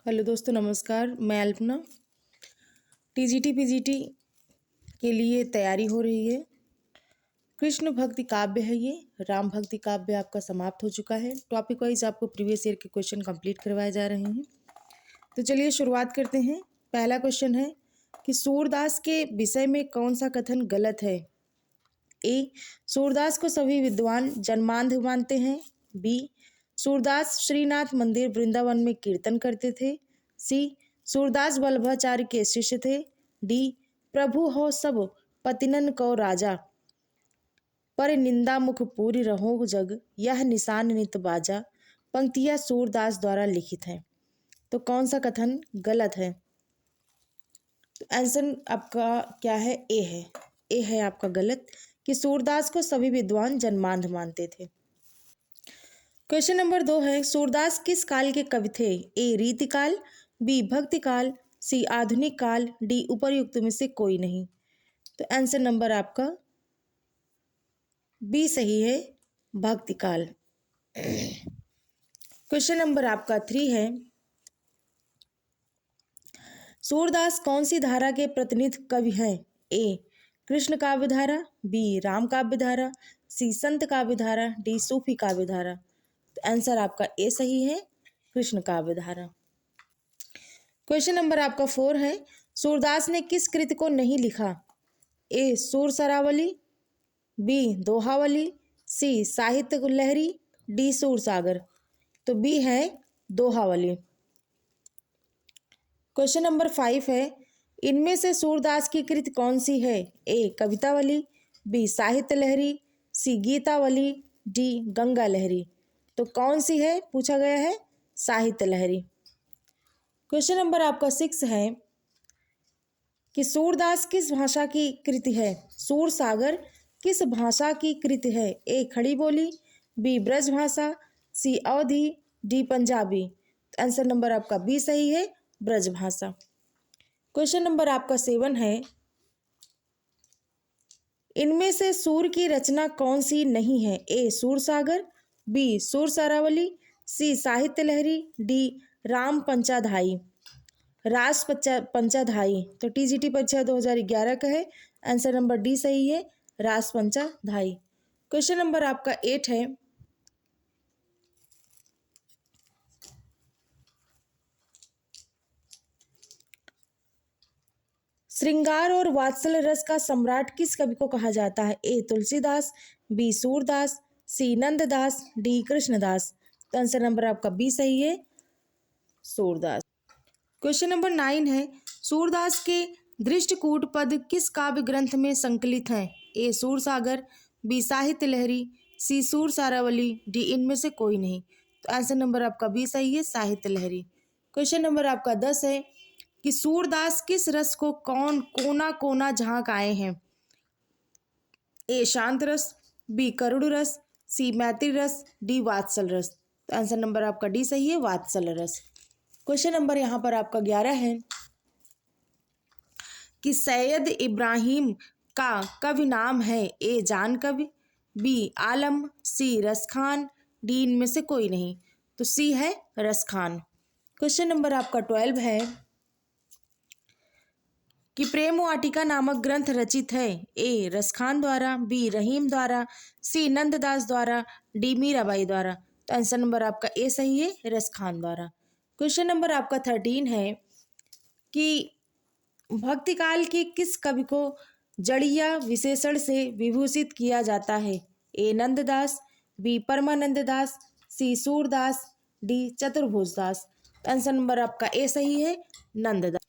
Hello दोस्तों, नमस्कार। मैं अल्पना। टीजीटी पीजीटी के लिए तैयारी हो रही है। कृष्ण भक्ति काव्य है ये। राम भक्ति काव्य आपका समाप्त हो चुका है। टॉपिक वाइज आपको प्रीवियस ईयर के क्वेश्चन कंप्लीट करवाए जा रहे हैं। तो चलिए शुरुआत करते हैं। पहला क्वेश्चन है कि सूरदास के विषय में कौन सा कथन गलत है। ए, सूरदास को सभी विद्वान जन्मांध मानते हैं। बी, सूरदास श्रीनाथ मंदिर वृंदावन में कीर्तन करते थे। सी, सूरदास वल्लभाचार्य के शिष्य थे। डी, प्रभु हो सब पतिनन को राजा, पर निंदा मुख पूरी रहो जग, यह निशान नित बाजा। पंक्तियां सूरदास द्वारा लिखित हैं। तो कौन सा कथन गलत है? तो आंसर आपका क्या है? ए है। ए है आपका गलत कि सूरदास को सभी विद्वान जन्मांध मानते थे। क्वेश्चन नंबर 2 है, सूरदास किस काल के कवि थे? ए, रीतिकाल। बी, भक्ति काल। सी, आधुनिक काल। डी, उपर्युक्त में से कोई नहीं। तो आंसर नंबर आपका बी सही है, भक्ति काल। क्वेश्चन नंबर आपका 3 है, सूरदास कौन सी धारा के प्रतिनिधि कवि हैं? ए, कृष्ण काव्य धारा। बी, राम काव्य धारा। सी, संत काव्य धारा। डी, सूफी काव्य धारा। तो आंसर आपका ए सही है, कृष्ण काव्य धारा। क्वेश्चन नंबर आपका 4 है, सूरदास ने किस कृति को नहीं लिखा? ए, सुर सरावली। बी, दोहावली। सी, साहित्य लहरी। डी, सूर सागर। तो बी है दोहावली। क्वेश्चन नंबर 5 है, इनमें से सूरदास की कृति कौन सी है? ए, कवितावली। बी, साहित्य लहरी। सी, गीतावली। डी, गंगा लहरी। तो कौन सी है पूछा गया है? साहित्य लहरी। क्वेश्चन नंबर आपका 6 है कि सूरदास किस भाषा की कृति है? सूर सागर किस भाषा की कृति है? ए, खड़ी बोली। बी, ब्रज भाषा। सी, अवधी। डी, पंजाबी। आंसर नंबर आपका बी सही है, ब्रज भाषा। क्वेश्चन नंबर आपका 7 है, इनमें से सूर की रचना कौन सी नहीं है? ए, सूर सागर। बी, सूर सरावली। सी, साहित्य लहरी। डी, राम पंचाधाई, रास पंचाधाई। तो टीजीटी परीक्षा 2011 का है। आंसर नंबर डी सही है, रास पंचाधाई। क्वेश्चन नंबर आपका 8 है, श्रृंगार और वात्सल रस का सम्राट किस कवि को कहा जाता है? ए, तुलसीदास। बी, सूरदास। सी, नंददास। डी, कृष्णदास। तो आंसर नंबर आपका बी सही है, सूरदास। क्वेश्चन नंबर 9 है, सूरदास के दृष्टकूट पद किस काव्य ग्रंथ में संकलित हैं? ए, सूर सागर। बी, साहित्य लहरी। सी, सूर सारावली। डी, इनमें से कोई नहीं। तो आंसर नंबर आपका बी सही है, साहित्य लहरी। क्वेश्चन नंबर आपका 10 है कि सूरदास किस रस को कौन कोना कोना झांक आए हैं? ए, शांत रस। बी, करुण रस। सी, मैत्री रस। डी, वात्सल रस। तो आंसर नंबर आपका डी सही है, वात्सल रस। क्वेश्चन नंबर यहाँ पर आपका 11 है कि सैयद इब्राहिम का कवि नाम है? ए, जान कवि। बी, आलम। सी, रसखान। डी, इनमें से कोई नहीं। तो सी है रसखान। क्वेश्चन नंबर आपका 12 है कि प्रेम वाटिका नामक ग्रंथ रचित है? ए, रसखान द्वारा। बी, रहीम द्वारा। सी, नंददास द्वारा। डी, मीराबाई द्वारा। तो आंसर नंबर आपका ए सही है, रसखान द्वारा। क्वेश्चन नंबर आपका 13 है कि भक्तिकाल के किस कवि को जड़िया विशेषण से विभूषित किया जाता है? ए, नंददास। बी, परमानंददास। सी, Surdas. D, Chaturbhujdas. Answer number आपका ए सही है, नंददास।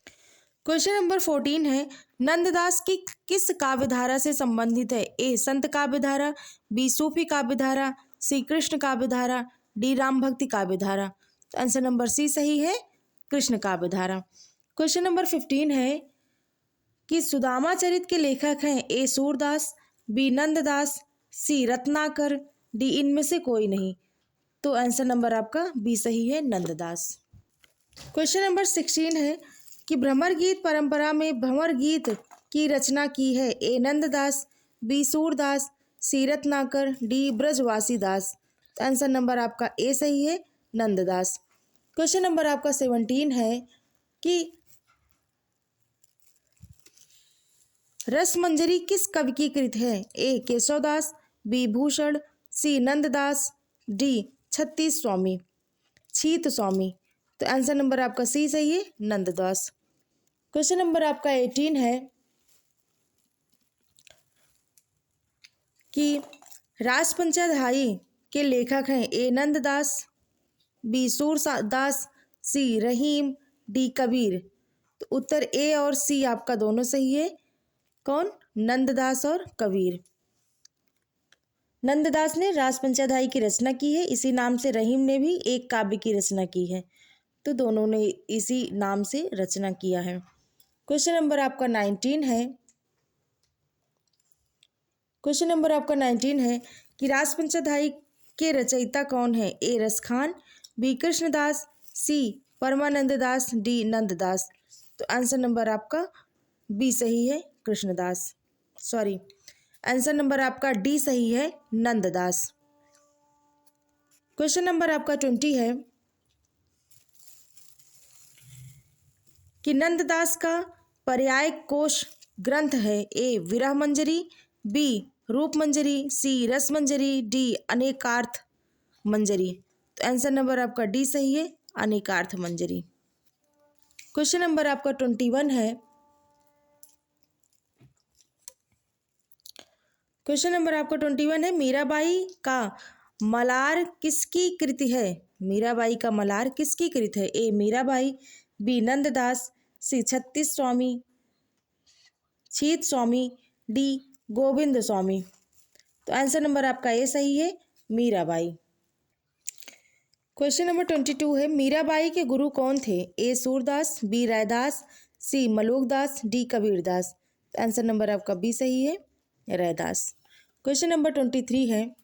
क्वेश्चन नंबर 14 है, नंददास की किस काव्यधारा से संबंधित है? ए, संत काव्यधारा। बी, सूफी काव्यधारा। सी, कृष्ण काव्यधारा। डी, राम भक्ति काव्यधारा। तो आंसर नंबर सी सही है, कृष्ण काव्यधारा। क्वेश्चन नंबर 15 है कि सुदामा चरित के लेखक हैं? ए, सूरदास। बी, नंददास। सी, रत्नाकर। डी, इनमें से कोई नहीं। तो आंसर नंबर आपका बी सही है, नंददास। क्वेश्चन नंबर 16 है कि भ्रमर गीत परंपरा में भंवर गीत की रचना की है? ए, नंददास। बी, सूरदास। सी, रत्नाकर। डी, ब्रजवासी दास। आंसर नंबर आपका ए सही है, नंददास। क्वेश्चन नंबर आपका 17 है कि रसमंजरी किस कवि की कृति है? ए केशवदास, बी भूषण, सी नंददास, डी छत्तीस स्वामी छीत स्वामी। तो आंसर नंबर आपका सी सही है, नंददास। क्वेश्चन नंबर आपका 18 है कि राजपंचाध्यायी के लेखक हैं ए नंददास, बी सूरदास, सी रहीम, डी कबीर। तो उत्तर ए और सी आपका दोनों सही है। कौन? नंददास और कबीर। नंददास ने राजपंचाध्यायी की रचना की है, इसी नाम से रहीम ने भी एक काव्य की रचना की है। तो दोनों ने इसी नाम से रचना किया है। क्वेश्चन नंबर आपका 19 है। क्वेश्चन नंबर आपका 19 है कि राजपंचाध्यायी के रचयिता कौन है? ए रसखान, बी कृष्णदास, सी परमानंद दास, डी नंददास। तो आंसर नंबर आपका बी सही है, कृष्णदास। सॉरी, आंसर नंबर आपका डी सही है, नंददास। क्वेश्चन नंबर आपका 20 है कि नंददास का पर्याय कोश ग्रंथ है ए विरह मंजरी, बी रूप मंजरी, सी रस मंजरी, डी अनेकार्थ मंजरी। तो आंसर नंबर आपका डी सही है, अनेकार्थ मंजरी। क्वेश्चन नंबर आपका 21 है। क्वेश्चन नंबर आपका 21 है, मीराबाई का मलार किसकी कृति है? मीराबाई का मलार किसकी कृति है? ए मीराबाई, बी नंददास, सी छत्तीस स्वामी छीत स्वामी, डी गोविंद स्वामी। तो आंसर नंबर आपका ए सही है, मीराबाई। क्वेश्चन नंबर 22 है, मीराबाई के गुरु कौन थे? ए सूरदास, बी रैदास, सी मलुकदास, डी कबीरदास। तो आंसर नंबर आपका बी सही है, रैदास। क्वेश्चन नंबर 23 है,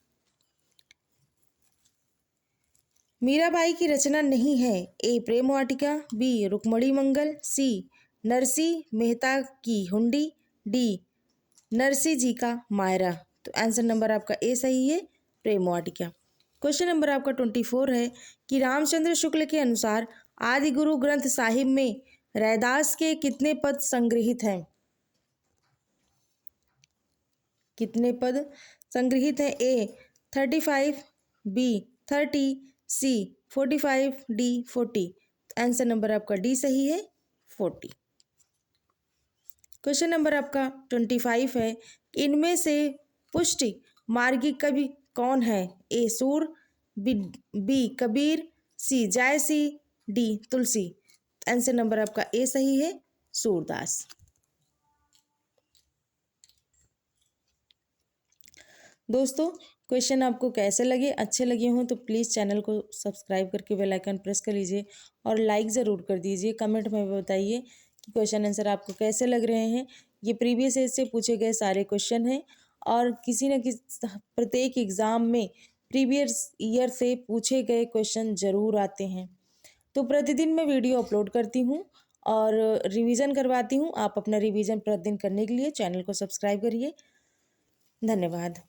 मीराबाई की रचना नहीं है ए प्रेम वाटिका, बी रुक्मणी मंगल, सी नरसी मेहता की हुंडी, डी नरसी जी का मायरा। तो आंसर नंबर आपका ए सही है, प्रेम वाटिका। क्वेश्चन नंबर आपका 24 है कि रामचंद्र शुक्ल के अनुसार आदि गुरु ग्रंथ साहिब में रैदास के कितने पद संग्रहित हैं? कितने पद संग्रहित हैं? ए 35, बी 30, सी 45, डी 40। आंसर नंबर आपका डी सही है, 40। क्वेश्चन नंबर आपका 25 है, इनमें से पुष्टि मार्गी कवि कौन है? ए सूर, बी कबीर, सी जायसी, डी तुलसी। आंसर नंबर आपका ए सही है, सूरदास। दोस्तों, क्वेश्चन आपको कैसे लगे? अच्छे लगे हों तो प्लीज़ चैनल को सब्सक्राइब करके बेल आइकन प्रेस कर लीजिए और लाइक ज़रूर कर दीजिए। कमेंट में बताइए कि क्वेश्चन आंसर आपको कैसे लग रहे हैं। ये प्रीवियस ईयर से पूछे गए सारे क्वेश्चन हैं और किसी न किसी प्रत्येक एग्ज़ाम में प्रीवियस ईयर से पूछे गए क्वेश्चन ज़रूर आते हैं। तो प्रतिदिन मैं वीडियो अपलोड करती हूँ और रिवीजन करवाती हूँ। आप अपना रिवीजन प्रतिदिन करने के लिए चैनल को सब्सक्राइब करिए। धन्यवाद।